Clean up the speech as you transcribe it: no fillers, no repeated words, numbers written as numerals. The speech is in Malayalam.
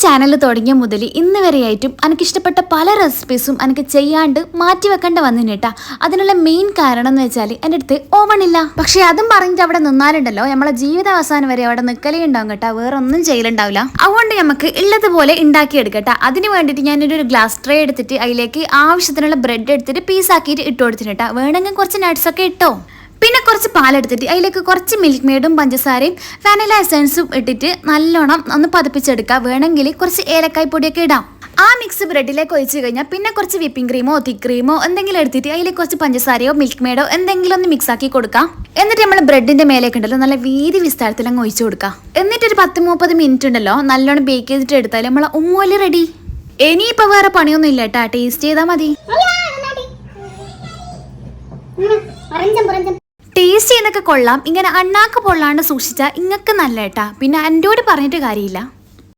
ചാനൽ തുടങ്ങിയ മുതൽ ഇന്ന് വരെയായിട്ടും എനിക്കിഷ്ടപ്പെട്ട പല റെസിപ്പീസും എനിക്ക് ചെയ്യാണ്ട് മാറ്റി വെക്കേണ്ട വന്നിന് കേട്ടാ. അതിനുള്ള മെയിൻ കാരണം എന്ന് വെച്ചാൽ എൻ്റെ അടുത്ത് ഓവണില്ല. പക്ഷെ അതും പറഞ്ഞിട്ട് അവിടെ നിന്നാലുണ്ടല്ലോ നമ്മളെ ജീവിതാവസാനം വരെ അവിടെ നിൽക്കലേ ഉണ്ടാവും കേട്ടാ, വേറെ ഒന്നും ചെയ്യലുണ്ടാവില്ല. അതുകൊണ്ട് നമുക്ക് ഉള്ളതുപോലെ ഉണ്ടാക്കിയെടുക്കട്ടാ. അതിന് വേണ്ടിയിട്ട് ഞാനൊരു ഗ്ലാസ് ട്രേ എടുത്തിട്ട് അതിലേക്ക് ആവശ്യത്തിനുള്ള ബ്രെഡ് എടുത്തിട്ട് പീസാക്കിയിട്ട് ഇട്ട് കൊടുത്തിട്ട് കേട്ടാ. വേണമെങ്കിൽ കുറച്ച് നട്ട്സ് ഒക്കെ ഇട്ടോ. പിന്നെ കുറച്ച് പാലെടുത്തിട്ട് അതിലേക്ക് കുറച്ച് മിൽക്ക് മെയ്ഡും പഞ്ചസാരയും വാനില എസൻസും ഇട്ടിട്ട് നല്ലോണം ഒന്ന് പതിപ്പിച്ചെടുക്കുക. വേണമെങ്കിൽ കുറച്ച് ഏലക്കായ് പൊടിയൊക്കെ ഇടാം. ആ മിക്സ് ബ്രെഡിലേക്ക് ഒഴിച്ച് കഴിഞ്ഞാൽ പിന്നെ കുറച്ച് വിപ്പിംഗ് ക്രീമോ തിക്ക് ക്രീമോ എന്തെങ്കിലും എടുത്തിട്ട് അതിലേക്ക് കുറച്ച് പഞ്ചസാരയോ മിൽക്ക് മെയ്ഡോ എന്തെങ്കിലും ഒന്ന് മിക്സ് ആക്കി കൊടുക്കാം. എന്നിട്ട് നമ്മൾ ബ്രെഡിന്റെ മേലേക്ക് ഉണ്ടല്ലോ നല്ല വീതി വിസ്താരത്തിൽ അങ്ങ് ഒഴിച്ചു കൊടുക്കാം. എന്നിട്ട് ഒരു 10-30 മിനിറ്റ് ഉണ്ടല്ലോ നല്ലോണം ബേക്ക് ചെയ്തിട്ട് എടുത്താൽ നമ്മളെ ഉമ്മോല് റെഡി. ഇനിയിപ്പോൾ വേറെ പണിയൊന്നും ഇല്ല കേട്ടാ, ടേസ്റ്റ് ചെയ്താൽ മതി. ടേസ്റ്റ് ചെയ്യുന്നൊക്കെ കൊള്ളാം. ഇങ്ങനെ അണ്ണാക്ക് പൊള്ളാണ്ട് സൂക്ഷിച്ചാൽ ഇങ്ങക്ക് നല്ല കേട്ടാ. പിന്നെ എന്നോട് പറഞ്ഞിട്ട് കാര്യമില്ല.